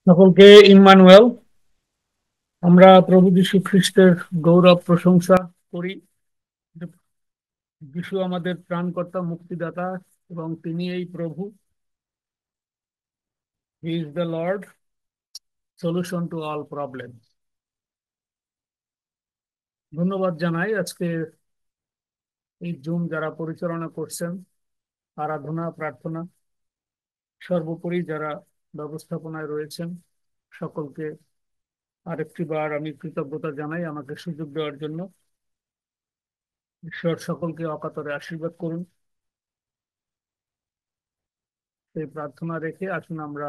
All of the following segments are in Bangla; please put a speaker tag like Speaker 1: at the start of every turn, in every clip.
Speaker 1: সকলকে ইম্মানুয়েল। আমরা প্রভু যীশু খ্রিস্টের গৌরব প্রশংসা করি যে যীশু আমাদের ত্রাণকর্তা, মুক্তিদাতা, এবং তিনি এই প্রভু। হি is the Lord, solution to all problem. ধন্যবাদ জানাই আজকে এই জুম যারা পরিচালনা করছেন, আরাধনা, প্রার্থনা, সর্বোপরি যারা ব্যবস্থাপনায় রয়েছেন, সকলকে আরেকটি বার আমি কৃতজ্ঞতা জানাই আমাকে সুযোগ দেওয়ার জন্য। ঈশ্বর সকলকে অকাতরে আশীর্বাদ করুন, এই প্রার্থনা রেখে আসুন আমরা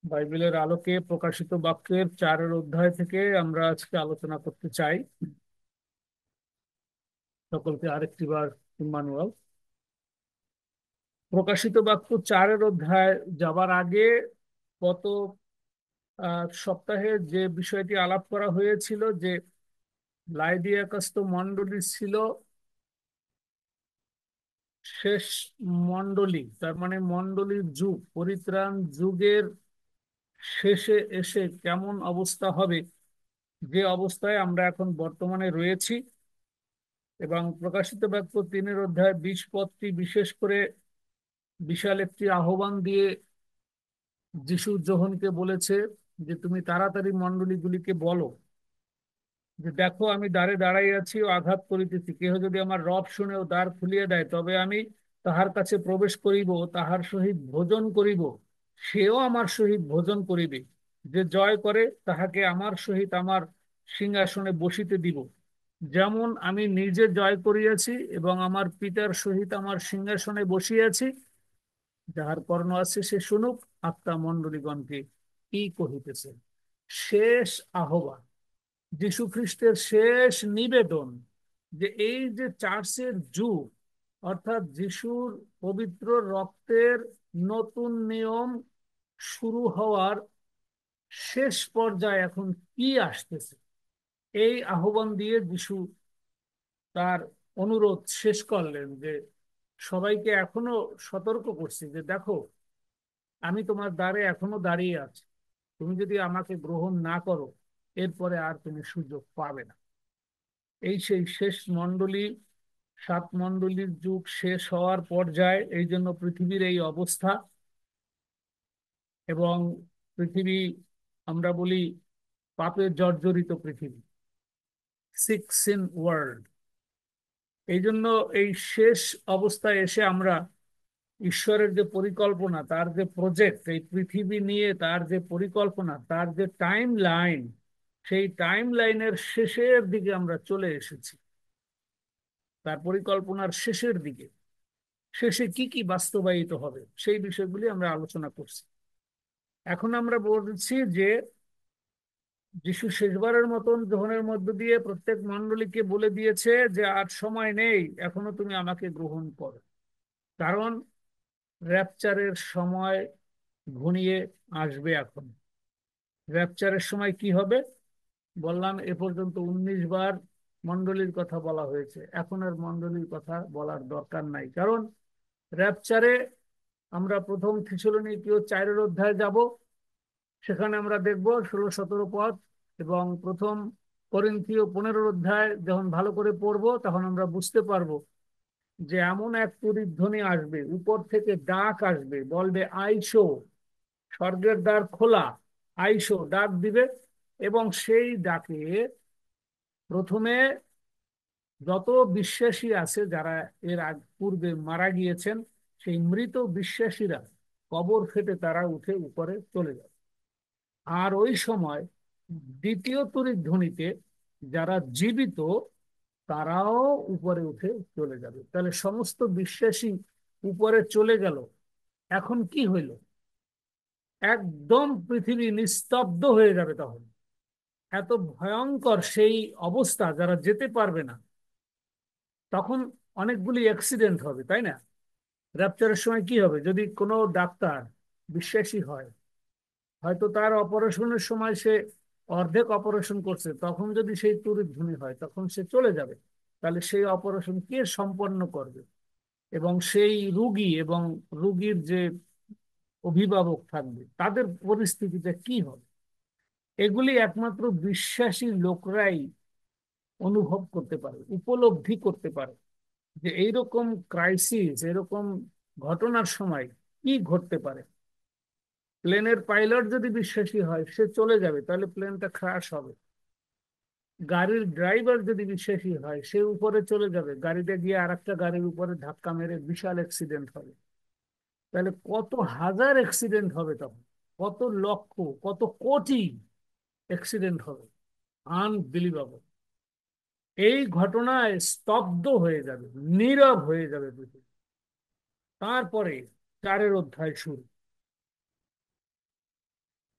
Speaker 1: বাইবেলের আলোকে প্রকাশিত বাক্যের 4 অধ্যায় থেকে আমরা আজকে আলোচনা করতে চাই। সকলকে আরেকটি বার ইম্মানুয়েল। প্রকাশিত বাক্য 4 অধ্যায় যাবার আগে গত সপ্তাহে যে বিষয়টি আলাপ করা হয়েছিল, যে লাইদিয়াকাস্ত মণ্ডলী ছিল শেষ মণ্ডলী, তার মানে মণ্ডলীর যুগ, পরিত্রাণ যুগের শেষে এসে কেমন অবস্থা হবে, যে অবস্থায় আমরা এখন বর্তমানে রয়েছি। এবং প্রকাশিত বাক্য 3 অধ্যায় 20 পদটি বিশেষ করে বিশাল একটি আহ্বান দিয়ে যিশু যোহনকে বলেছে যে তুমি তাড়াতাড়ি মণ্ডলীগুলিকে বলো যে দেখো, আমি দ্বারে দাঁড়াই আছি ও আঘাত করিতেছি, কেহ যদি আমার রব শুনে ও দ্বার খুলিয়া দেয়, তবে আমি তাহার কাছে প্রবেশ করিব, তাহার সহিত ভোজন করিব, সেও আমার সহিত ভোজন করিবে। যে জয় করে তাহাকে আমার সহিত আমার সিংহাসনে বসিতে দিব, যেমন আমি নিজে জয় করিয়াছি এবং আমার পিতার সহিত আমার সিংহাসনে বসিয়াছি। যাহার কর্ণ আছে সে শুনুক, আত্মা মণ্ডলীগণকে কি কহিতেছে। শেষ আহ্বান, যীশু খ্রিস্টের শেষ নিবেদন, যে এই যে চার্চের যুগ, অর্থাৎ যিশুর পবিত্র রক্তের নতুন নিয়ম শুরু হওয়ার শেষ পর্যায়ে এখন কি আসতেছে, এই আহ্বান দিয়ে যিশু তার অনুরোধ শেষ করলেন। যে সবাইকে এখনো সতর্ক করছি যে দেখো, আমি তোমার দ্বারে এখনো দাঁড়িয়ে আছি, তুমি যদি আমাকে গ্রহণ না করো, এরপরে আর তুমি সুযোগ পাবে না। এই সেই শেষ মণ্ডলী, 7 মণ্ডলীর যুগ শেষ হওয়ার পর্যায়ে, এই জন্য পৃথিবীর এই অবস্থা। এবং পৃথিবী, আমরা বলি, পাপে জর্জরিত পৃথিবী, সিক সিন ওয়ার্ল্ড। এই জন্য এই শেষ অবস্থায় এসে আমরা ঈশ্বরের যে পরিকল্পনা, তার যে প্রজেক্ট, এই পৃথিবী নিয়ে তার যে পরিকল্পনা, তার যে টাইম লাইন, সেই টাইম লাইনের শেষের দিকে আমরা চলে এসেছি। তার পরিকল্পনার শেষের দিকে, শেষে কি কি বাস্তবায়িত হবে, সেই বিষয়গুলি আমরা আলোচনা করছি। এখন আমরা বলছি যে যিশু শেষবারের মতন গ্রহণের মধ্য দিয়ে প্রত্যেক মণ্ডলীকে বলে দিয়েছে যে আর সময় নেই, এখনো তুমি আমাকে গ্রহণ করো, কারণ র্যাপচারের সময় ঘনিয়ে আসবে। এখন র্যাপচারের সময় কি হবে বললাম, এ পর্যন্ত 19 বার মণ্ডলীর কথা বলা হয়েছে, এখন আর মণ্ডলীর কথা বলার দরকার নাই। কারণ র্যাপচারে আমরা প্রথম থিসলনিকীয় 4 অধ্যায় যাব, সেখানে আমরা দেখব 16-17 পদ, এবং প্রথম করিন্থীয় 15 অধ্যায় যখন ভালো করে পড়বো, তখন আমরা বুঝতে পারবো যে এমন এক প্রতিধ্বনি আসবে, উপর থেকে ডাক আসবে, বলবে আইসো, স্বর্গের দ্বার খোলা, আইসো, ডাক দিবে। এবং সেই ডাকে প্রথমে যত বিশ্বাসী আছে যারা এর আগ পূর্বে মারা গিয়েছেন, সেই মৃত বিশ্বাসীরা কবর ফেটে তারা উঠে উপরে চলে যাবে। আর ওই সময় দ্বিতীয় প্রতিধ্বনিতে যারা জীবিত, তারাও উপরে উঠে চলে যাবে। তাহলে সমস্ত বিশ্বাসী উপরে চলে গেল। এখন কি হইল? একদম পৃথিবী নিস্তব্ধ হয়ে যাবে তখন। এত ভয়ঙ্কর সেই অবস্থা, যারা যেতে পারবে না। তখন অনেকগুলি অ্যাক্সিডেন্ট হবে, তাই না? র্যাপচারের সময় কি হবে? যদি কোনো ডাক্তার বিশ্বাসী হয়, হয়তো তার অপারেশনের সময় সে অর্ধেক অপারেশন করছে, তখন যদি সেই প্রতিধ্বনি হয়, তখন সে চলে যাবে। তাহলে সেই অপারেশন কে সম্পন্ন করবে? এবং সেই রুগী এবং রুগীর যে অভিভাবক থাকবে, তাদের পরিস্থিতিটা কি হবে? এগুলি একমাত্র বিশ্বাসী লোকরাই অনুভব করতে পারে, উপলব্ধি করতে পারে যে এইরকম ক্রাইসিস, এরকম ঘটনার সময় কি ঘটতে পারে। প্লেনের পাইলট যদি বিশ্বাসী হয়, সে চলে যাবে, তাহলে প্লেনটা ক্র্যাশ হবে। গাড়ির ড্রাইভার যদি বিশ্বাসী হয়, সে উপরে চলে যাবে, গাড়িটা গিয়ে আর একটা গাড়ির উপরে ধাক্কা মেরে বিশাল অ্যাক্সিডেন্ট হবে। তাহলে কত হাজার অ্যাক্সিডেন্ট হবে তখন, কত লক্ষ, কত কোটি অ্যাক্সিডেন্ট হবে। আনবিলিভেবল। এই ঘটনায় স্তব্ধ হয়ে যাবে, নীরব হয়ে যাবে পৃথিবী। তারপরে 4 অধ্যায় শুরু।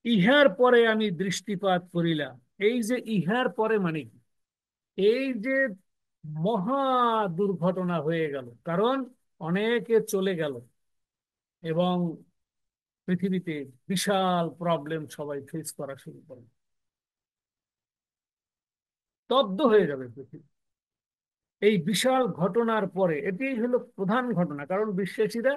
Speaker 1: ইহার পরে আমি দৃষ্টিপাত করিলাম। এই যে ইহার পরে মানে কি? এই যে মহা দুর্ঘটনা হয়ে গেল, কারণ অনেকে চলে গেল এবং পৃথিবীতে বিশাল প্রবলেম সবাই ফেস করা শুরু করলো। স্তব্ধ হয়ে যাবে পৃথিবী এই বিশাল ঘটনার পরে। এটাই হলো প্রধান ঘটনা, কারণ বিশ্বাসীরা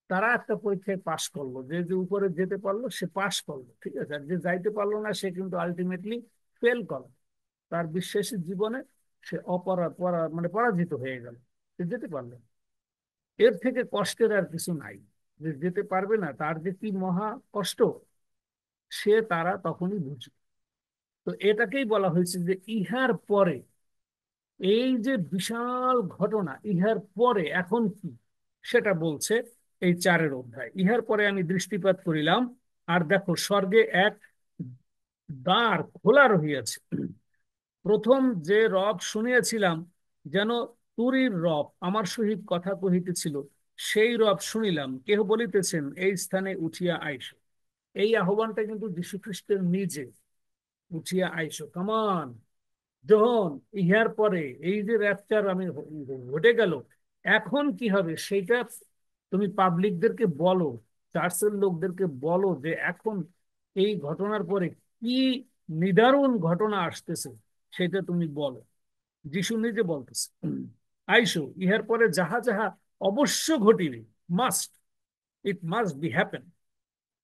Speaker 1: তারা একটা পরীক্ষায় পাশ করলো, যে যে উপরে যেতে পারলো সে পাশ করলো, ঠিক আছে, আর যে যাইতে পারলো না সে কিন্তু আলটিমেটলি ফেল করলো। তার বিশ্বাসী জীবনে সে মানে পরাজিত হয়ে গেল, সে যেতে পারলো না। এর থেকে কষ্টের আর কিছু নাই। যে যেতে পারবে না তার যে কি মহা কষ্ট, সে তারা তখনই বুঝবে। তো এটাকেই বলা হয়েছে যে ইহার পরে, এই যে বিশাল ঘটনা, ইহার পরে এখন কি, সেটা বলছে এই 4 অধ্যায়। ইহার পরে আমি দৃষ্টিপাত করিলাম, আর দেখো স্বর্গে এক দ্বার খোলা রহিয়াছে। প্রথম যে রব শুনিয়াছিলাম, যেন তুরীর রব আমার সহিত কথা কহিতেছিল, সেই রব শুনিলাম, কেহ বলিতেছেন, এই স্থানে উঠিয়া আইস। এই আহ্বানটা কিন্তু যীশু খ্রিস্টের নিজে, উঠিয়া আইসো, কামান। যখন ইহার পরে এই যে র্যাপচার আমি ঘটে গেল, এখন কি হবে সেইটা তুমি পাবলিকদেরকে বলো, চার্চের লোকদেরকে বলো যে এখন এই ঘটনার পরে কি নিদারুণ ঘটনা আসতেছে, সেটা তুমি বলো। যিশু নিজে বলতেছে, আইসো, ইহার পরে যাহা যাহা অবশ্য ঘটিবে, must, it must be happen,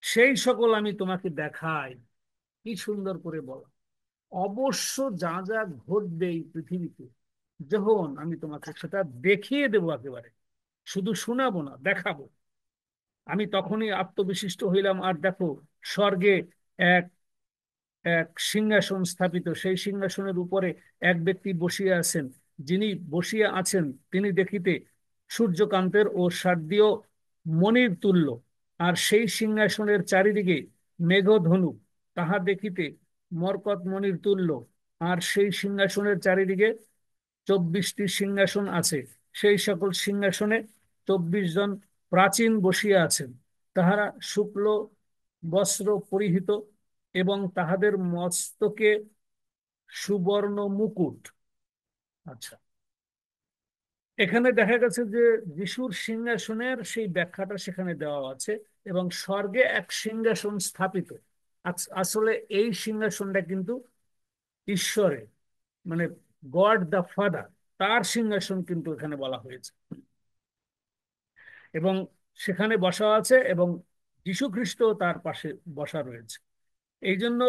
Speaker 1: সেই সকল আমি তোমাকে দেখাই। কি সুন্দর করে বলা! অবশ্য যা যা ঘটবে এই পৃথিবীতে, যখন আমি তোমাকে সেটা দেখিয়ে দেবো একেবারে, শুধু শোনাবো না, দেখাবো। আমি তখনই আত্মবিশিষ্ট হইলাম, আর দেখো স্বর্গে এক এক সিংহাসন স্থাপিত, সেই সিংহাসনের উপরে এক ব্যক্তি বসিয়া আছেন। যিনি বসিয়া আছেন তিনি দেখিতে সূর্যকান্তের ও শারদীয় মণির তুল্য, আর সেই সিংহাসনের চারিদিকে মেঘধনু, তাহা দেখিতে মরকত মণির তুল্য। আর সেই সিংহাসনের চারিদিকে 24টি সিংহাসন আছে, সেই সকল সিংহাসনে 24 জন প্রাচীন বসিয়া আছেন। তাহারা শুক্ল বস্ত্র পরিহিত, এবং তাহাদের মস্তকে সুবর্ণ মুকুট। আচ্ছা, এখানে দেখা গেছে যে যিশুর সিংহাসনের সেই ব্যাখ্যাটা সেখানে দেওয়া আছে, এবং স্বর্গে এক সিংহাসন স্থাপিত। আসলে এই সিংহাসনটা কিন্তু ঈশ্বরের, মানে গড দ্য ফাদার, তার সিংহাসন কিন্তু এখানে বলা হয়েছে, এবং সেখানে বসা আছে, এবং যীশু খ্রিস্ট তার পাশে বসা রয়েছে। এই জন্য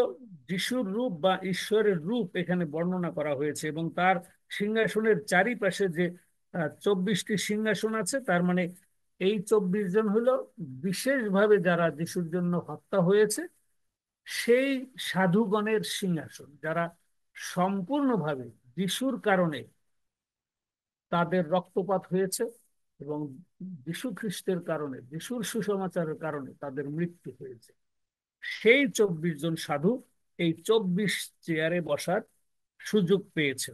Speaker 1: যিশুর রূপ বা ঈশ্বরের রূপ এখানে বর্ণনা করা হয়েছে, এবং তার সিংহাসনের চারিপাশে যে 24টি সিংহাসন আছে, তার মানে এই 24 জন হলো বিশেষভাবে যারা যিশুর জন্য হত্যা হয়েছে, সেই সাধুগণের সিংহাসন, যারা সম্পূর্ণভাবে যিশুর কারণে তাদের রক্তপাত হয়েছে, এবং যীশু খ্রিস্টের কারণে, যিশুর সুসমাচারের কারণে তাদের মৃত্যু হয়েছে। সেই 24 জন সাধু এই 24 চেয়ারে বসার সুযোগ পেয়েছে,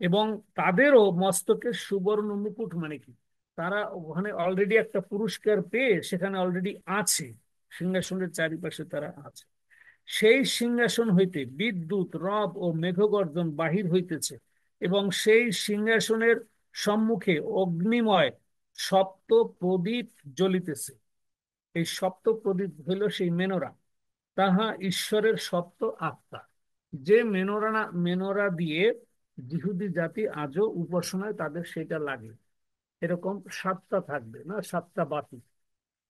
Speaker 1: এবং তাদেরও মস্তকে সুবর্ণ মুকুট। মানে কি, তারা ওখানে অলরেডি একটা পুরস্কার পেয়ে সেখানে অলরেডি আছে, সিংহাসনের চারিপাশে তারা আছে। সেই সিংহাসন হইতে বিদ্যুৎ, রব ও মেঘগর্জন বাহির হইতেছে, এবং সেই সিংহাসনের সম্মুখে অগ্নিময় সপ্ত প্রদীপ জ্বলিতেছে। এই সপ্ত প্রদীপ হইল সেই মেনরা, তাহা ঈশ্বরের সপ্ত আত্মা। যে মেনোরা দিয়ে যিহুদি জাতি আজও উপাসনায় তাদের সেটা লাগে। এরকম 7টা থাকবে না, 7টা বাতি,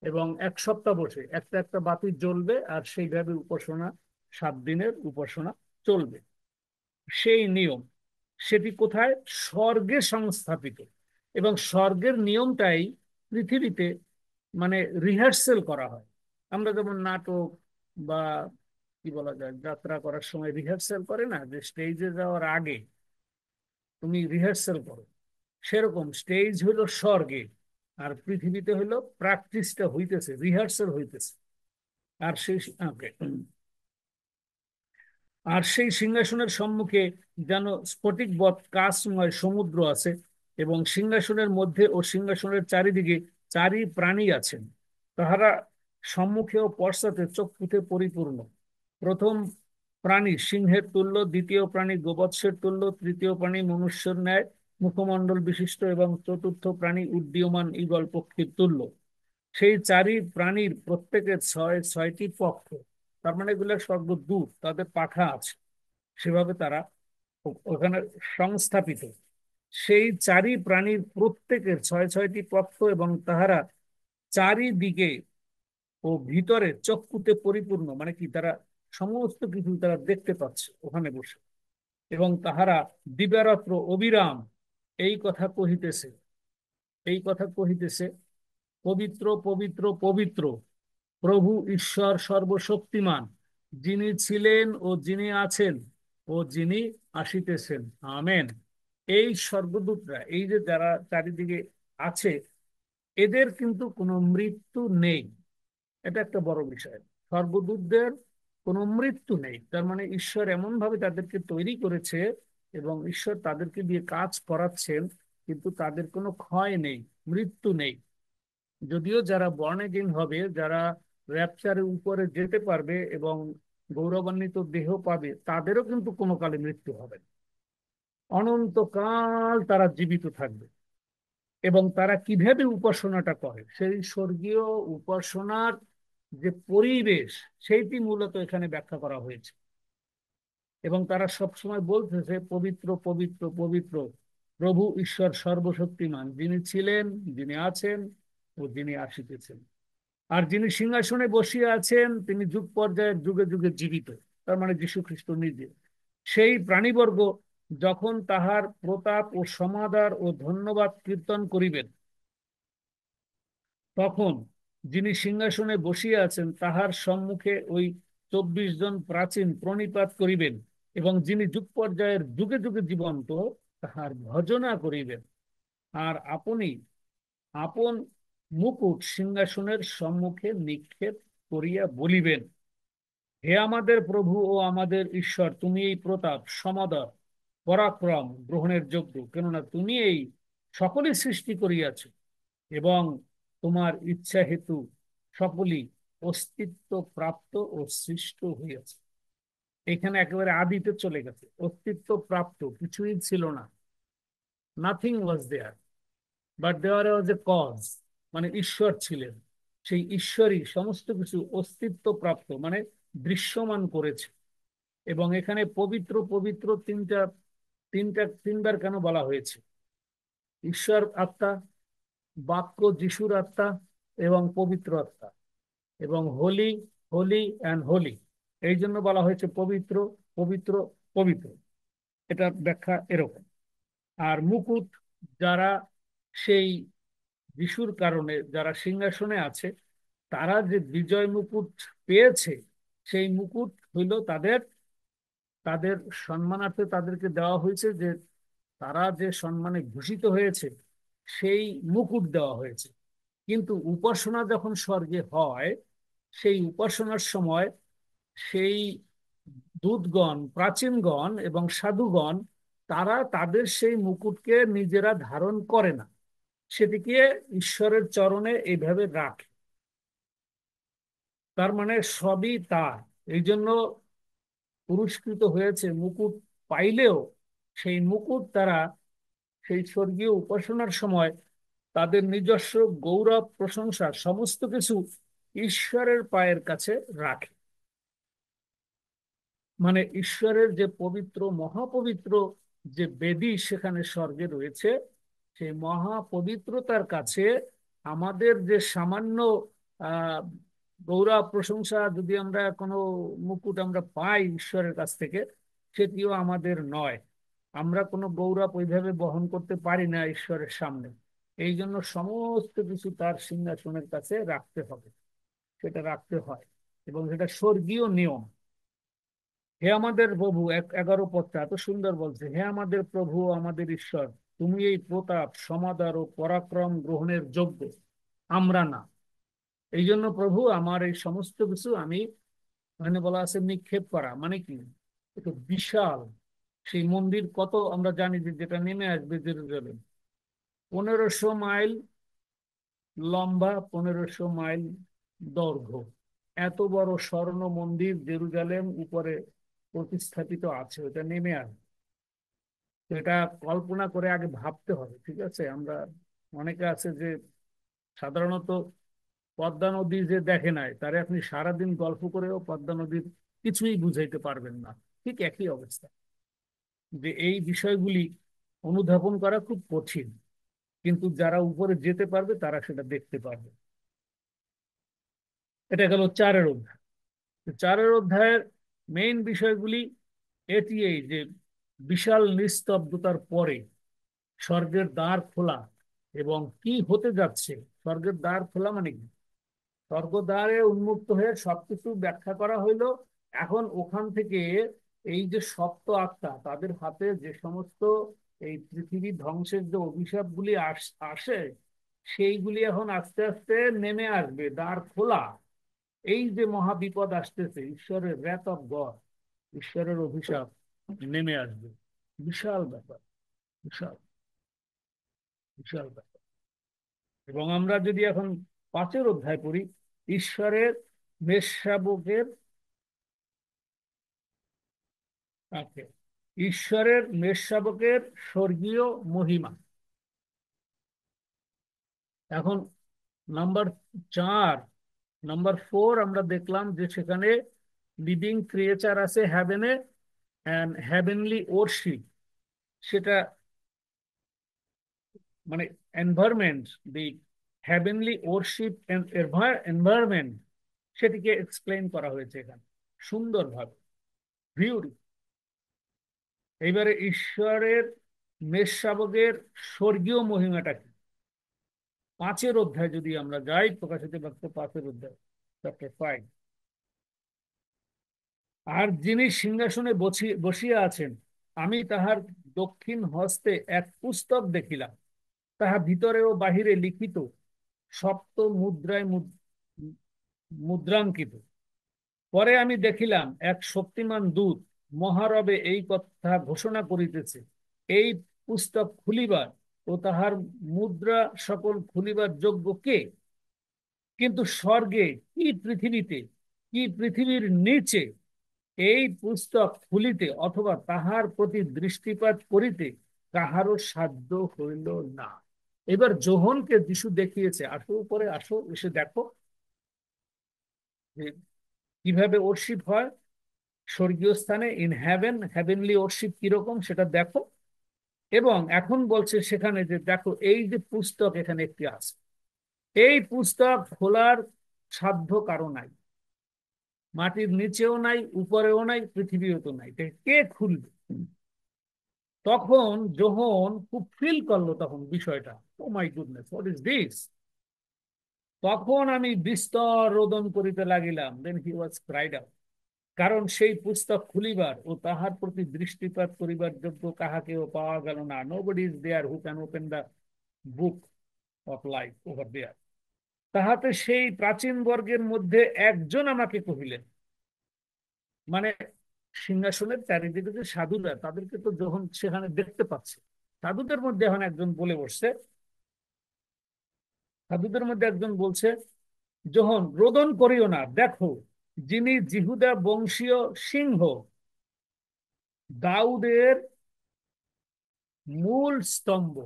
Speaker 1: এবং 1 সপ্তাহ বসে একটা একটা বাতি জ্বলবে, আর সেইভাবে উপাসনা, 7 দিনের উপাসনা চলবে। সেই নিয়ম, সেটি কোথায়? স্বর্গে সংস্থাপিত। এবং স্বর্গের নিয়মটাই পৃথিবীতে মানে রিহার্সেল করা হয়। আমরা যেমন নাটক বা কি বলা যায়, যাত্রা করার সময় রিহার্সেল করে না, যে স্টেজে যাওয়ার আগে তুমি রিহার্সেল করো, সেরকম স্টেজ হইলো স্বর্গে, আর পৃথিবীতে হইলো প্র্যাকটিসটা হইতেছে, রিহার্সেল হইতেছে। আর সেই okay, আর সেই সিংহাসনের সম্মুখে যেন স্ফটিকবৎ কাচময় সমুদ্র আছে, এবং সিংহাসনের মধ্যে ও সিংহাসনের চারিদিকে 4 প্রাণী আছেন। তাহারা সম্মুখে ও পশ্চাতে চক্ষুতে পরিপূর্ণ। প্রথম প্রাণী সিংহের তুল্য, দ্বিতীয় প্রাণী গোবৎসের তুল্য, তৃতীয় প্রাণী মনুষ্যের ন্যায় মুখমণ্ডল বিশিষ্ট, এবং চতুর্থ প্রাণী উড্ডীয়মান ঈগল পক্ষীর তুল্য। সেই 4 প্রাণীর প্রত্যেকের 6 6টি পক্ষ, তার মানে এগুলো স্বর্গদূত, তাদের পাখা আছে, সেভাবে তারা ওখানে সংস্থাপিত। সেই 4 প্রাণীর প্রত্যেকের 6 6টি পক্ষ, এবং তাহারা চারিদিকে ও ভিতরে চক্ষুতে পরিপূর্ণ, মানে কি, তারা সমস্ত কিছু তারা দেখতে পাচ্ছে ওখানে বসে। এবং তাহারা দিবারাত্র অবিরাম এই কথা কহিতেছে, এই কথা কহিতেছে, পবিত্র পবিত্র পবিত্র প্রভু ঈশ্বর সর্বশক্তিমান, যিনি ছিলেন ও যিনি আছেন ও যিনি আসিতেছেন, আমেন। এই স্বর্গদূতরা, এই যে যারা চারিদিকে আছে, এদের কিন্তু কোনো মৃত্যু নেই। এটা একটা বড় বিষয়। স্বর্গদূতদের কোনো মৃত্যু নেই, তার মানে ঈশ্বর এমন ভাবে তাদেরকে তৈরি করেছে, এবং ঈশ্বর তাদেরকে দিয়ে কাজ করাচ্ছেন, কিন্তু তাদের কোনো ক্ষয় নেই, মৃত্যু নেই। যদিও যারা বর্ন এগেইন হবে, যারা র্যাপচারের উপরে যেতে পারবে এবং গৌরবান্বিত দেহ পাবে, তাদেরও কিন্তু কোনো কালে মৃত্যু হবে না। অনন্তকাল তারা জীবিত থাকবে। এবং তারা কিভাবে উপাসনাটা করে, সেই স্বর্গীয় উপাসনার যে পরিবেশ, সেইটি মূলত এখানে ব্যাখ্যা করা হয়েছে। এবং তারা সবসময় বলতেছে, পবিত্র পবিত্র পবিত্র প্রভু ঈশ্বর সর্বশক্তিমান, যিনি ছিলেন, যিনি আছেন ও যিনি আসিতেছেন। আর যিনি সিংহাসনে বসিয়া আছেন, তিনি যুগ পর্যায়ের যুগে যুগে জীবিত, তার মানে যীশু খ্রিস্ট নিজে। সেই প্রাণীবর্গ যখন তাহার প্রতাপ ও সমাদর ও ধন্যবাদ কীর্তন করিবেন, তখন যিনি সিংহাসনে বসিয়া আছেন তাহার সম্মুখে ওই 24 জন প্রাচীন প্রণিপাত করিবেন, এবং যিনি যুগ পর্যায়ের যুগে যুগে জীবন্ত, তাহার ভজনা করিবেন। আর আপনি আপন মুকুট সিংহাসনের সম্মুখে নিক্ষেপ করিয়া বলিবেন, হে আমাদের প্রভু ও আমাদের ঈশ্বর, তুমি এই প্রতাপ, সমাদর, পরাক্রম গ্রহণের যোগ্য, কেননা তুমি এই সকলই সৃষ্টি করিয়াছ, এবং তোমার ইচ্ছা হেতু সকলই অস্তিত্ব প্রাপ্ত ও সৃষ্ট হইয়াছে। এখানে একেবারে আদিতে চলে গেছে, অস্তিত্ব প্রাপ্ত, কিছুই ছিল না, nothing was there, but there was a cause, মানে ঈশ্বর ছিলেন। সেই ঈশ্বরই সমস্ত কিছু অস্তিত্ব প্রাপ্ত, মানে দৃশ্যমান করেছে। এবং এখানে পবিত্র পবিত্র তিনবার কেন বলা হয়েছে? ঈশ্বর আত্মা, বাক্য যিশুর আত্মা, এবং পবিত্র আত্মা, এবং হোলি, হোলি অ্যান্ড হোলি, এই জন্য বলা হয়েছে পবিত্র পবিত্র পবিত্র। এটা ব্যাখ্যা এরকম। আর মুকুট, যারা সেই যিশুর কারণে যারা সিংহাসনে আছে, তারা যে বিজয় মুকুট পেয়েছে, সেই মুকুট হইল তাদের, তাদের সম্মানার্থে তাদেরকে দেওয়া হয়েছে, যে তারা যে সম্মানে ভূষিত হয়েছে, সেই মুকুট দেওয়া হয়েছে। কিন্তু উপাসনা যখন স্বর্গে হয়, সেই উপাসনার সময় সেই দূতগণ, প্রাচীনগণ এবং সাধুগণ, তারা তাদের সেই মুকুটকে নিজেরা ধারণ করে না, সেটিকে ঈশ্বরের চরণে এইভাবে রাখে। তার মানে সবই তার। এই জন্য পুরস্কৃত হয়েছে, মুকুট পাইলেও সেই মুকুট তারা সেই স্বর্গীয় উপাসনার সময় তাদের নিজস্ব গৌরব, প্রশংসা, সমস্ত কিছু ঈশ্বরের পায়ের কাছে রাখে। মানে ঈশ্বরের যে পবিত্র, মহাপবিত্র যে বেদী সেখানে স্বর্গে রয়েছে, সেই মহাপবিত্রতার কাছে আমাদের যে সামান্য আহ গৌরব প্রশংসা যদি আমরা কোনো মুকুট আমরা পাই ঈশ্বরের কাছ থেকে, সেটিও আমাদের নয়। আমরা কোনো গৌরব ওইভাবে বহন করতে পারি না ঈশ্বরের সামনে। এই জন্য সমস্ত কিছু তার সিংহাসনের কাছে রাখতে হবে, সেটা রাখতে হয়, এবং সেটা স্বর্গীয় নিয়ম। হে আমাদের প্রভু, 11 পদটা এত সুন্দর বলছে, হে আমাদের প্রভু, আমাদের ঈশ্বর, তুমি এই প্রতাপ, সমাদর ও পরাক্রম গ্রহণের যোগ্য, আমরা না। এই জন্য প্রভু, আমার এই সমস্ত কিছু আমি, এখানে বলা আছে নিক্ষেপ করা, মানে কি, এটা বিশাল। সেই মন্দির কত আমরা জানি যে, যেটা নেমে আসবে জেরুজালেম, 1500 মাইল লম্বা, 1500 মাইল দৈর্ঘ্য। এত বড় স্বর্ণ মন্দির জেরুজালেম উপরে প্রতিস্থাপিত আছে, ওটা নেমে আসবে। তো এটা কল্পনা করে আগে ভাবতে হবে, ঠিক আছে? আমরা অনেকে আছে যে সাধারণত পদ্মা নদী যে দেখে নাই, তারে আপনি সারাদিন গল্প করেও পদ্মা নদীর কিছুই বুঝাইতে পারবেন না। ঠিক একই অবস্থা, যে এই বিষয়গুলি অনুধাবন করা খুব কঠিন, কিন্তু যারা উপরে যেতে পারবে তারা সেটা দেখতে পারবে। এটা গেল 4-এর অধ্যায়। তো 4-এর অধ্যায়ের মেইন বিষয়গুলি এটি, এই যে বিশাল নিস্তব্ধতার পরে স্বর্গের দ্বার খোলা, এবং কি হতে যাচ্ছে। স্বর্গের দ্বার খোলা মানে কি, স্বর্গদ্বারে উন্মুক্ত হয়ে সবকিছু ব্যাখ্যা করা হইলো। এখন ওখান থেকে এই যে সপ্ত আত্মা, তাদের হাতে যে সমস্ত এই পৃথিবী ধ্বংসের যে অভিশাপগুলি আসে, সেইগুলি এখন আস্তে আস্তে নেমে আসবে, দ্বার খোলা। এই যে মহাবিপদ আসতেছে, ঈশ্বরের wrath of God, ঈশ্বরের অভিশাপ নেমে আসবে। বিশাল ব্যাপার, বিশাল, বিশাল ব্যাপার। এবং আমরা যদি এখন 5-এর অধ্যায় পড়ি, ঈশ্বরের মেষশাবকের, আছে ঈশ্বরের মেষশাবকের স্বর্গীয় মহিমা। এখন নাম্বার 4, নাম্বার 4 আমরা দেখলাম যে সেখানে লিভিং ক্রিয়েচার আছে হ্যাভেনে, অ্যান্ড হ্যাভেনলি ওরশিপ। সেটা মানে এনভায়রনমেন্ট, দি হ্যাভেনলি ওরশিপ এনভায়রনমেন্ট, সেটিকে এক্সপ্লেন করা হয়েছে এখানে সুন্দরভাবে, বিউটি। এইবারে ঈশ্বরের মেষশাবকের স্বর্গীয় মহিমাটা কি, 5-এর অধ্যায় যদি আমরা যাই, প্রকাশিত বাক্য 5-এর অধ্যায়, চ্যাপ্টার 5। আর যিনি সিংহাসনে বসিয়া আছেন, আমি তাহার দক্ষিণ হস্তে এক পুস্তক দেখিলাম, তাহা ভিতরে ও বাহিরে লিখিত, সপ্ত মুদ্রায় মুদ্রাঙ্কিত। পরে আমি দেখিলাম এক শক্তিমান দূত মহারবে এই কথা ঘোষণা করিতেছে, এই পুস্তক খুলিবার ও তাহার মুদ্রা সকল খুলিবার যোগ্য কে? কিন্তু স্বর্গে কি পৃথিবীতে কি পৃথিবীর নিচে এই পুস্তক খুলিতে অথবা তাহার প্রতি দৃষ্টিপাত করিতে কাহারও সাধ্য হইল না। এবার যোহনকে যিশু দেখিয়েছে, আসো উপরে, আসো, এসে দেখো যে কিভাবে ওরশিপ হয় স্বর্গীয় স্থানে, ইন হ্যাভেন, হ্যাভেনলি ওরশিপ কিরকম সেটা দেখো। এবং এখন বলছে সেখানে যে দেখো, এই যে পুস্তক এখানে একটি আছে, এই পুস্তক খোলার সাধ্য কারো নাই, মাটির নিচেও নাই, উপরেও নাই, পৃথিবীও তো নাই, কে খুলবে? তখন যোহন খুব ফিল করলো তখন বিষয়টা, oh my goodness, what is this. তখন আমি বিস্তর রোদন করিতে লাগিলাম, দেন হি ওয়াজ ক্রাইড আউট। কারণ সেই পুস্তক খুলিবার ও তাহার প্রতি দৃষ্টিপাত করিবার যোগ্য কাহাকেও পাওয়া গেল না। Nobody is there who can open the book of life over there. তাহাতে সেই প্রাচীন বর্গের মধ্যে একজন আমাকে কহিলেন, মানে সিংহাসনের চারিদিকে যে সাধুরা, তাদেরকে তো যখন সেখানে দেখতে পাচ্ছে, সাধুদের মধ্যে এখন একজন বলে বসছে, সাধুদের মধ্যে একজন বলছে, যখন রোদন করিও না, দেখো, যিনি জিহুদা বংশীয় সিংহ দাউদের মূল স্তম্ভ।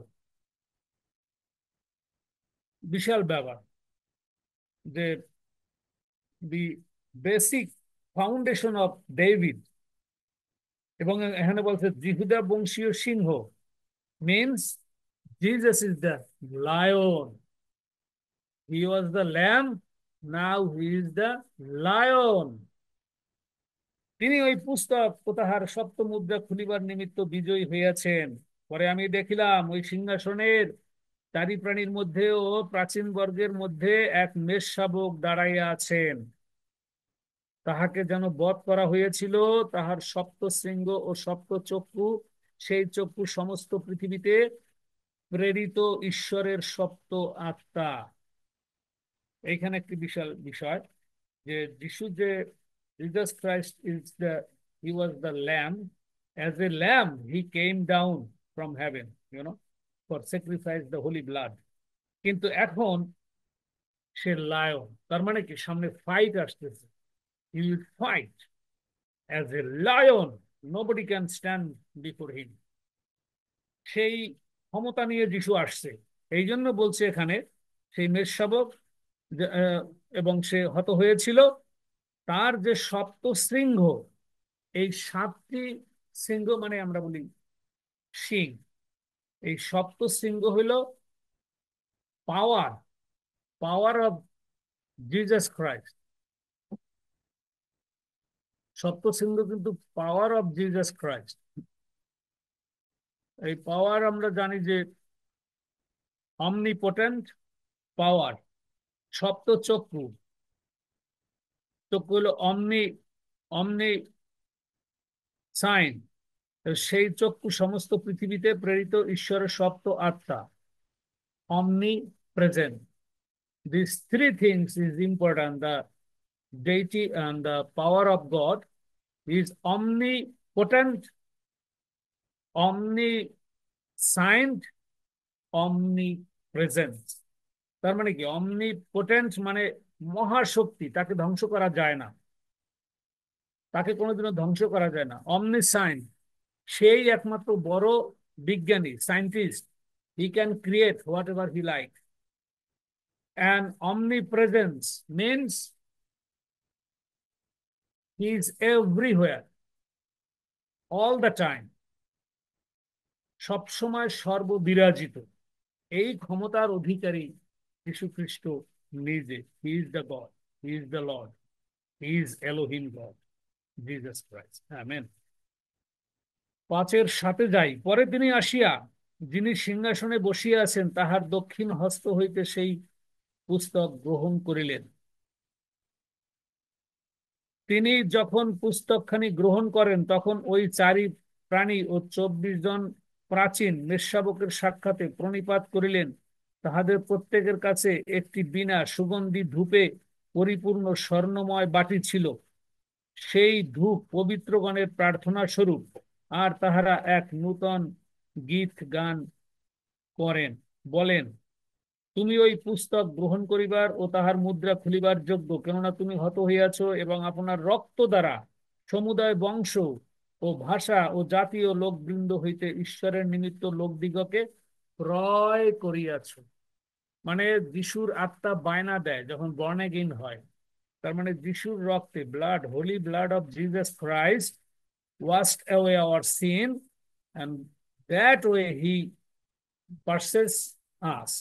Speaker 1: বিশাল ব্যাপার, যে the basic foundation of David. এবং এখানে বলছে জিহুদা বংশীয় সিংহ, means Jesus is the lion, he was the lamb now he is the lion. তিনি ওই পুস্তক ও তাহার সপ্ত মুদ্রা খুলিবার নিমিত্ত বিজয়ী হইয়াছেন। পরে আমি দেখিলাম ওই সিংহাসনের চারি প্রাণীর মধ্যে ও প্রাচীন বর্গের মধ্যে এক মেষশাবক দাঁড়াইয়া আছেন। তাহাকে যেন বধ করা হয়েছিল। তাহার সপ্ত শৃঙ্গ ও সপ্ত চক্ষু, সেই চক্ষু সমস্ত পৃথিবীতে প্রেরিত ঈশ্বরের সপ্ত আত্মা। এইখানে একটি বিশাল বিষয় যে যিশু যে Jesus Christ is the he was the lamb. As a lamb he came down from heaven, for sacrifice the holy blood. কিন্তু এখন সে লায়ন, তার মানে কি সামনে ফাইট আসতেছে। He will fight as a lion. Nobody can stand before him. সেই ক্ষমতা নিয়ে যিশু আসছে। এই জন্য বলছে এখানে সেই মেষশাবক এবং সে হত হয়েছিল। তার যে সপ্ত শৃঙ্গ, এই সাতটি শৃঙ্গ মানে আমরা বলি সিং, এই সপ্ত শৃঙ্গ হইল পাওয়ার, পাওয়ার অফ জিজাস ক্রাইস্ট। সপ্ত শৃঙ্গ কিন্তু পাওয়ার অফ জিজাস ক্রাইস্ট। এই পাওয়ার আমরা জানি যে অমনিপোটেন্ট পাওয়ার। সপ্ত চক্ষু, চক্ষু হলো অমনি, অমনি সাইন, সেই চক্ষু সমস্ত পৃথিবীতে প্রেরিত ঈশ্বরের সপ্ত আত্মা, অমনি present. These three things is important. The deity and the power of God is omnipotent, omniscient, omnipresent. তার মানে কি omnipotent মানে মহাশক্তি, তাকে ধ্বংস করা যায় না, তাকে কোনোদিনও ধ্বংস করা যায় না। omniscient, সেই একমাত্র বড় বিজ্ঞানী, scientist. He can create whatever he likes. And omnipresence means he is everywhere, all the time, সবসময় সর্ববিরাজিত। এই ক্ষমতার অধিকারী যীশু খ্রিস্ট নিজে। হি is the god, he is the Lord, he is Elohim god, Jesus Christ. Amen. 5:7 যাই। পরে তিনি আসিয়া যিনি সিংহাসনে বসিয়া আছেন তাহার দক্ষিণ হস্ত হইতে সেই পুস্তক গ্রহণ করিলেন। তিনি যখন পুস্তকখানি গ্রহণ করেন তখন ওই চারি প্রাণী ও 24 জন প্রাচীন মেষশাবকের সাক্ষাতে প্রণিপাত করিলেন। তাহাদের প্রত্যেকের কাছে একটি বীণা সুগন্ধি ধূপে পরিপূর্ণ স্বর্ণময় বাটি ছিল। সেই ধূপ পবিত্রগণের প্রার্থনা স্বরূপ। আর তাহারা এক নূতন গীত গান করেন, বলেন, তুমি ওই পুস্তক গ্রহণ করিবার ও তাহার মুদ্রা খুলিবার যোগ্য, কেননা তুমি হত হইয়াছ এবং আপনার রক্ত দ্বারা সমুদায় বংশ ও ভাষা ও জাতীয় লোকবৃন্দ হইতে ঈশ্বরের নিমিত্ত লোকদিগকে ক্রয় করিয়াছ। মানে যিশুর আত্মা বায়না দেয় যখন বর্ন এগেইন হয়। তার মানে যিশুর রক্তে, blood, holy blood of Jesus Christ washed away our sin, and that way he purchased us,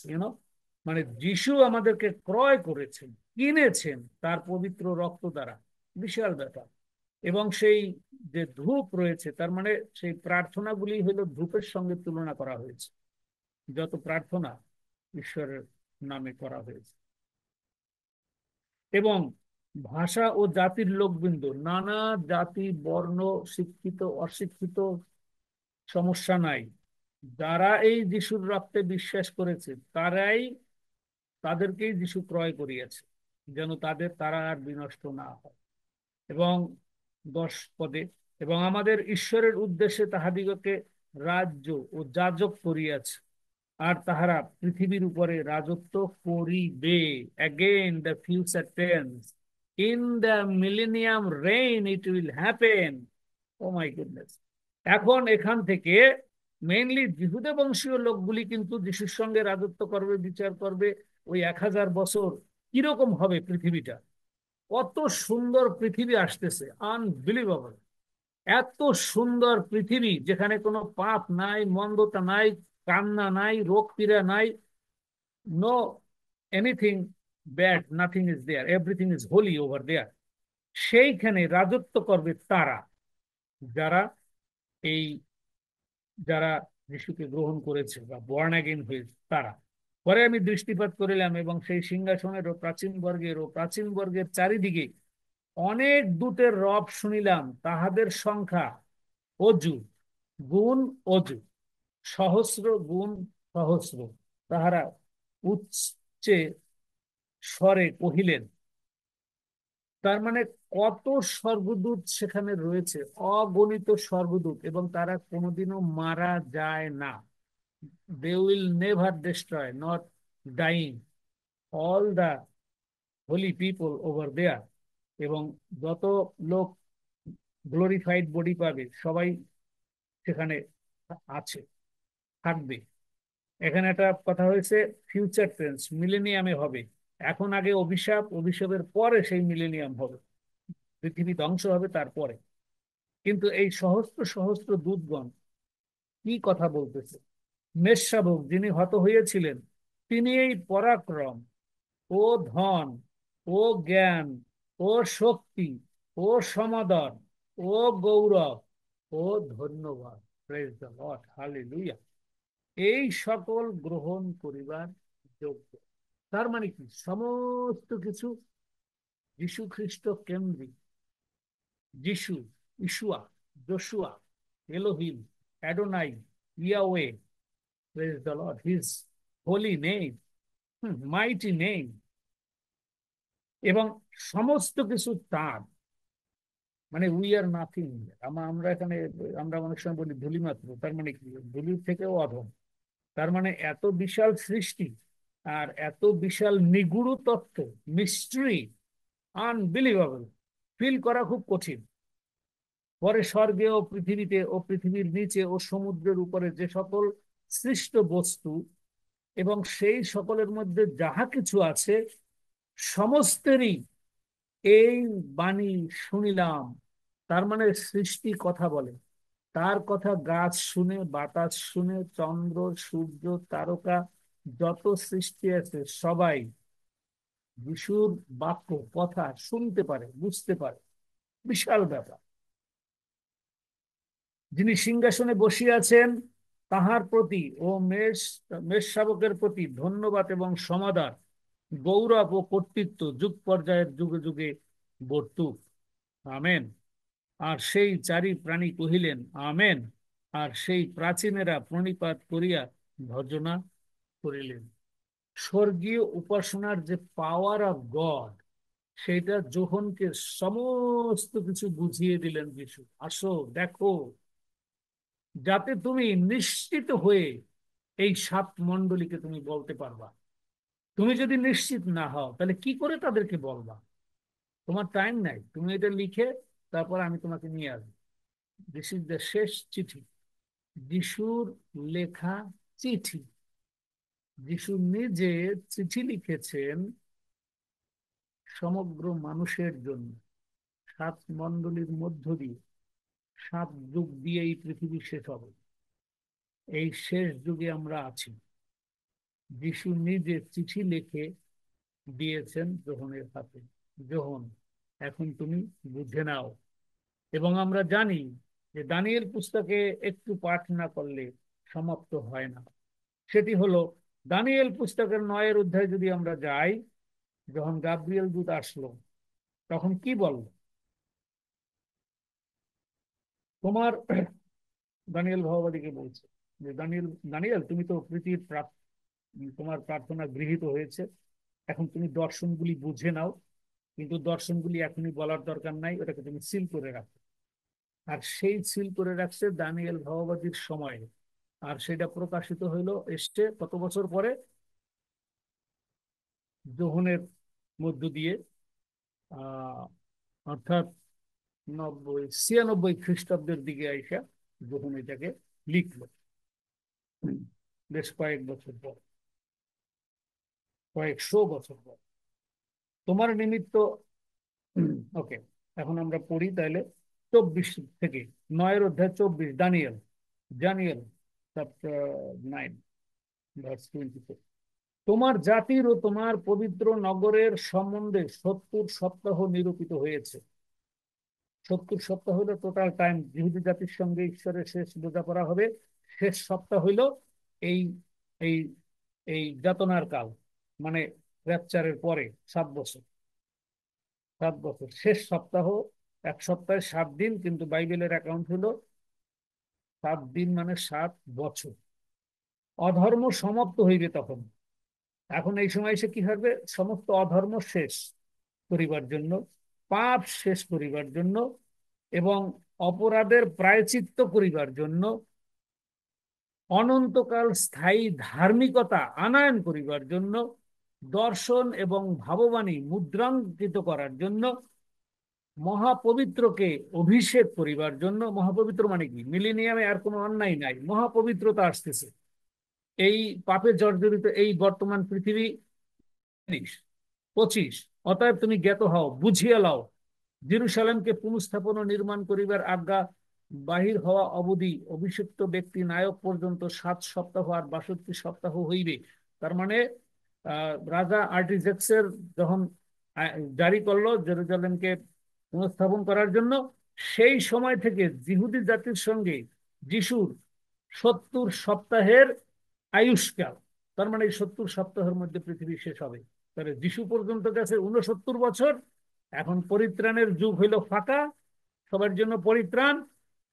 Speaker 1: মানে যিশু আমাদেরকে ক্রয় করেছেন, কিনেছেন তার পবিত্র রক্ত দ্বারা। বিশাল ব্যাপার। এবং সেই যে ধূপ রয়েছে, তার মানে সেই প্রার্থনাগুলি হলো ধূপের সঙ্গে তুলনা করা হয়েছে। যত প্রার্থনা ঈশ্বরের নামে করা হয়েছে। এবং ভাষা ও জাতির লোকবৃন্দ, নানা জাতি বর্ণ, শিক্ষিত অশিক্ষিত, সমস্যা নাই, যারা এই যিশুর রক্তে বিশ্বাস করেছে তাদেরকেই যিশু ক্রয় করিয়াছে, যেন তারা আর বিনষ্ট না হয়। এবং 10 পদে, এবং আমাদের ঈশ্বরের উদ্দেশ্যে তাহাদিগকে রাজ্য ও যাজক করিয়াছে, আর তাহারা পৃথিবীর উপরে রাজত্ব করিবে। Again the future tense, in the millennium reign it will happen. Oh my goodness. এখন এখান থেকে মেইনলি জিহুদা বংশীয় লোকগুলি কিন্তু যিশুর সঙ্গে রাজত্ব করবে, বিচার করবে। ওই 1000 বছর কিরকম হবে পৃথিবীটা, কত সুন্দর পৃথিবী আসতেছে, আনবিলিভেবল। এত সুন্দর পৃথিবী যেখানে কোনো পাপ নাই, মন্দতা নাই, কান্না নাই, রোগ পীড়া নাই, no anything bad, nothing is there, everything is holy over there. সেইখানে রাজত্ব করবে তারা, যারা এই যারা যিশুকে গ্রহণ করেছে বা বর্ন অ্যাগেন হয়েছে তারা। পরে আমি দৃষ্টিপাত করিলাম এবং সেই সিংহাসনের ও প্রাচীন বর্গের চারিদিকে অনেক দূতের রব শুনিলাম, তাহাদের সংখ্যা অযু গুণ অযু, সহস্র গুণ সহস্র। তাহারা উচ্চে স্বরে কহিলেন, তার মানে কত স্বর্গদূত সেখানে রয়েছে, অগণিত স্বর্গদূত, এবং তারা কোনোদিনও মারা যায় না। They will never destroy, not dying, all the holy people over there. এবং যত লোক গ্লোরিফাইড বডি পাবে সবাই সেখানে আছে, থাকবে। এখানে একটা কথা হয়েছে ফিউচার টেন্স, মিলেনিয়ামে হবে। এখন আগে অভিশাপ, অভিশাপের পরে সেই মিলেনিয়াম হবে, পৃথিবী ধ্বংস হবে তারপরে। কিন্তু এই সহস্র সহস্র দূতগণ কি কথা বলতেছে? মেষশাবক যিনি হত হইয়াছিলেন, তিনি এই পরাক্রম ও ধন ও জ্ঞান ও শক্তি ও সমাদর ও গৌরব ও ধন্যবাদ, প্রেজ দ্য লর্ড, হালেলুয়া, এই সকল গ্রহণ করিবার যোগ্য। তার মানে কি? সমস্ত কিছু যীশু খ্রিস্ট কেন্দ্রিক। যিশু, Yeshua, Joshua, Elohim, Adonai, Yahweh, praise the Lord, his holy name, mighty name, এবং সমস্ত কিছু তার। মানে উই আর নাথিং। আমরা এখানে, আমরা অনেক সময় বলি ধুলি মাত্র, তার মানে কি? ধুলির থেকেও অধম। তার মানে এত বিশাল সৃষ্টি আর এত বিশাল নিগূঢ় তত্ত্ব, মিস্ট্রি, আনবিলিভেবল, ফিল করা খুব কঠিন। পরে স্বর্গে ও পৃথিবীতে ও পৃথিবীর নিচে ও সমুদ্রের উপরে যে সকল সৃষ্ট বস্তু এবং সেই সকলের মধ্যে যাহা কিছু আছে, সমস্তেরই এই বাণী শুনিলাম। তার মানে সৃষ্টি কথা বলে, তার কথা গাছ শুনে, বাতাস শুনে, চন্দ্র, সূর্য, তারকা, যত সৃষ্টি আছে সবাই যিশুর বাক্য কথা শুনতে পারে, বুঝতে পারে। বিশাল ব্যাপার। যিনি সিংহাসনে বসিয়াছেন তাহার প্রতি ও মেষ শাবকের প্রতি ধন্যবাদ এবং সমাদর, গৌরব ও কর্তৃত্ব যুগ পর্যায়ের যুগে যুগে বর্তুক। আমেন। আর সেই চারি প্রাণী কহিলেন আমেন। আর সেই প্রাচীনেরা প্রণিপাত করিয়া ভর্জনা করিলেন। স্বর্গীয় উপাসনার যে পাওয়ার অফ গড, সেটা যোহনকে সমস্ত কিছু বুঝিয়ে দিলেন যিশু। আসো দেখো, যাতে তুমি নিশ্চিত হয়ে এই সাত মণ্ডলীকে তুমি বলতে পারবা। তুমি যদি নিশ্চিত না হও তাহলে কি করে তাদেরকে বলবা? তোমার টাইম নাই, তুমি এটা লিখে তারপর আমি তোমাকে নিয়ে আসবো। দিস ইজ দ্য শেষ চিঠি, যিশুর লেখা চিঠি। যিশু নিজে চিঠি লিখেছেন সমগ্র মানুষের জন্য, সাত মণ্ডলীর মধ্য দিয়ে, সাত যুগ দিয়ে এই পৃথিবী শেষ হবে। এই শেষ যুগে আমরা আছি। যিশু নিজে চিঠি লিখে দিয়েছেন যোহনের হাতে, যোহন এখন তুমি বুঝে নাও। এবং আমরা জানি যে দানিয়েল পুস্তকে একটু পাঠ না করলে সমাপ্ত হয় না। সেটি হলো দানিয়েল পুস্তকের 9 অধ্যায় যদি আমরা যাই, যখন গাব্রিয়েল দূত আসলো তখন কি বলল? তোমার দানিয়েল ভগবাদীকে বলছে যে দানিয়েল, দানিয়েল তুমি তো প্রীতির তোমার প্রার্থনা গৃহীত হয়েছে, এখন তুমি দর্শনগুলি বুঝে নাও। কিন্তু দর্শনগুলি এখনই বলার দরকার নাই, ওটাকে তুমি সিল করে রাখো। আর সেই সিল করে রাখছে দানিয়েল ভগবাদীর সময়ে। আর সেটা প্রকাশিত হইলো এসছে কত বছর পরে? যোহনের মধ্য দিয়ে, আহ অর্থাৎ 96 খ্রিস্টাব্দের দিকে আইসা যখন এটাকে লিখলো, বেশ কয়েক বছর পর, কয়েকশো বছর পর। তোমার নিমিত্ত, ওকে, এখন আমরা পড়ি তাহলে 24 থেকে, 9 অধ্যায় 24, দানিয়েল, দানিয়েল চ্যাপ্টার 9 ভার্স 24। তোমার জাতির ও তোমার পবিত্র নগরের সম্বন্ধে 70 সপ্তাহ নিরূপিত হয়েছে। 70 সপ্তাহ হলো টোটাল টাইম, ইহুদি জাতির সঙ্গে ঈশ্বরের শেষ বোঝাপড়া হবে। শেষ সপ্তাহ হইল এই এই এই যাতনার কাল, মানে র্যাপচারের পরে 7 বছর। 7 বছর শেষ সপ্তাহ, এক সপ্তাহে 7 দিন, কিন্তু বাইবেলের অ্যাকাউন্ট হলো 7 দিন মানে 7 বছর। অধর্ম সমাপ্ত হইবে তখন। এখন এই সময় এসে কি হবে? সমস্ত অধর্ম শেষ করিবার জন্য, পাপ শেষ করিবার জন্য, এবং অপরাধের প্রায়শ্চিত্ত করিবার জন্য, অনন্তকাল স্থায়ী ধার্মিকতা আনয়ন করিবার জন্য, দর্শন এবং ভাববাণী মুদ্রাঙ্কিত করার জন্য, মহাপবিত্রকে অভিষেক করিবার জন্য। মহাপবিত্র মানে কি? মিলেনিয়ামে আর কোনো অন্যায় নাই, মহাপবিত্রতা আসতেছে। এই পাপে জর্জরিত এই বর্তমান পৃথিবী 25। অতএব তুমি জ্ঞাত হও, বুঝিয়া লও, জেরুসালেমকে পুনঃস্থাপন ও নির্মাণ করিবার আজ্ঞা বাহির হওয়া অবধি অভিষিক্ত ব্যক্তি নায়ক পর্যন্ত 7 সপ্তাহ আর 62 সপ্তাহ হইবে। তার মানে রাজা আর্টিজেক্সের যখন জারি করলো জেরুজালেমকে পুনঃস্থাপন করার জন্য, সেই সময় থেকে জিহুদি জাতির সঙ্গে যিশুর 70 সপ্তাহের আয়ুষ্কাল। তার মানে এই 70 সপ্তাহের মধ্যে পৃথিবী শেষ হবে। তাহলে যিশু পর্যন্ত গেছে 69 বছর। এখন পরিত্রাণের যুগ হইল ফাঁকা, সবার জন্য পরিত্রাণ।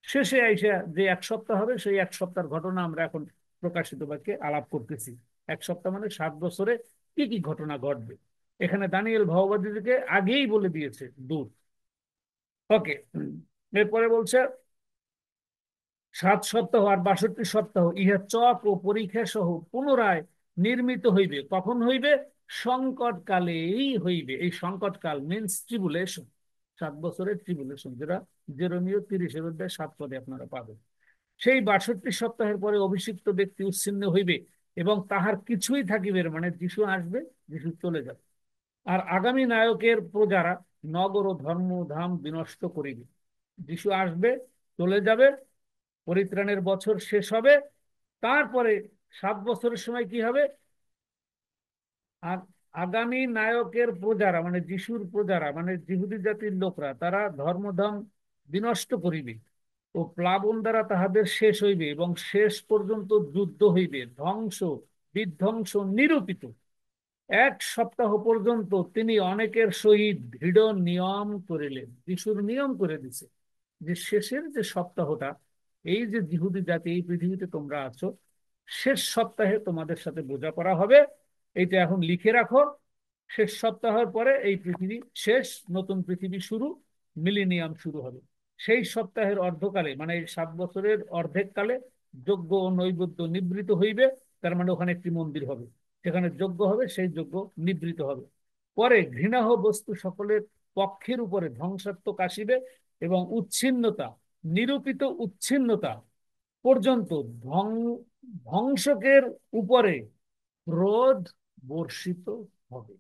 Speaker 1: শেষে আইসা যে 1 সপ্তাহ হবে, সেই 1 সপ্তাহের ঘটনা আমরা এখন প্রকাশিত বাক্যে আলাপ করতেছি। 1 সপ্তাহ মানে 7 বছরে কি কি ঘটনা ঘটবে, এখানে দানিয়েল ভগবতীকে আগেই বলে দিয়েছে দূত। ওকে, এরপরে বলছে 7 সপ্তাহ আর 62 সপ্তাহ ইহা চক ও পরীক্ষা সহ পুনরায় নির্মিত হইবে। কখন হইবে? সংকটকালেই হইবে। এই সংকটকাল মিনস ট্রিবুলেশন, 7 বছরের ট্রিবুলেশন, যেটা জেরোমীয় 30-এর অধ্যায় 7 পদে আপনারা পাবেন। সেই 62 সপ্তাহের পরে অভিষিক্ত ব্যক্তি উচ্ছিন্ন হইবে এবং তাহার কিছুই থাকিবে না। মানে যিশু আসবে, যিশু চলে যাবে। আর আগামী নায়কের প্রজারা নগর ও ধর্ম ধাম বিনষ্ট করিবে। যিশু আসবে, চলে যাবে, পরিত্রাণের বছর শেষ হবে। তারপরে 7 বছরের সময় কি হবে? আগামী নায়কের প্রজারা মানে যিশুর প্রজারা, মানে যিহুদি জাতির লোকরা, তারা ধর্মধাম বিনষ্ট করিবে ও প্লাবন দ্বারা তাহাদের শেষ হইবে, এবং শেষ পর্যন্ত যুদ্ধ হইবে, ধ্বংস বিধ্বংস নিরূপিত। 1 সপ্তাহ পর্যন্ত তিনি অনেকের সহিত দৃঢ় নিয়ম করিলেন। যিশুর নিয়ম করে দিছে যে শেষের যে সপ্তাহটা, এই যে যিহুদি জাতি এই পৃথিবীতে তোমরা আছো, শেষ সপ্তাহে তোমাদের সাথে বোঝাপড়া হবে। এইটা এখন লিখে রাখো। শেষ সপ্তাহের পরে এই পৃথিবী শেষ, নতুন পৃথিবী শুরু, মিলিনিয়াম শুরু হবে। সেই সপ্তাহের অর্ধকালে মানে এই 7 বছরের অর্ধেক কালে যজ্ঞ ও নৈবেদ্য নিবৃত হইবে। তার মানে ওখানে একটি মন্দির হবে, সেখানে যজ্ঞ হবে, সেই যজ্ঞ নিবৃত হবে। পরে ঘৃণাহ বস্তু সকলের পক্ষের উপরে ধ্বংসাত্মক আসিবে, এবং উচ্ছিন্নতা, নিরূপিত উচ্ছিন্নতা পর্যন্ত ধ্বংসকের উপরে ক্রোধ বর্ষিত হবে।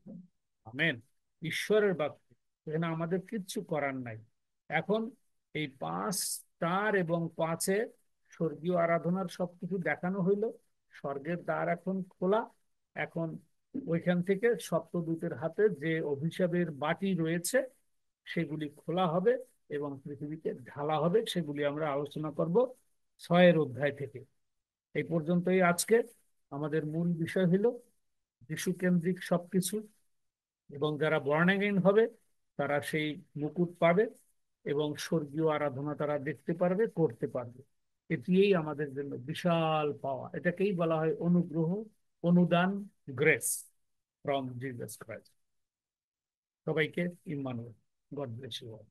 Speaker 1: আমেন। ঈশ্বরের বাক্য, এখানে আমাদের কিচ্ছু করার নাই। এখন এই 5, 4 এবং 5-এ স্বর্গীয় আরাধনার সবকিছু দেখানো হইলো। স্বর্গের দ্বার এখন খোলা। এখন ওইখান থেকে সপ্তদূতের হাতে যে অভিশাপের বাটি রয়েছে সেগুলি খোলা হবে এবং পৃথিবীতে ঢালা হবে। সেগুলি আমরা আলোচনা করব 6-এর অধ্যায় থেকে। এই পর্যন্তই আজকে আমাদের মূল বিষয় হলো যিশু কেন্দ্রিক সবকিছু, এবং যারা বর্ন এগেইন হবে তারা সেই মুকুট পাবে এবং স্বর্গীয় আরাধনা তারা দেখতে পারবে, করতে পারবে। এটিই আমাদের জন্য বিশাল পাওয়া। এটাকেই বলা হয় অনুগ্রহ, অনুদান, গ্রেস ফ্রম জিসাস ক্রাইস্ট। সবাইকে Emmanuel. God bless you all.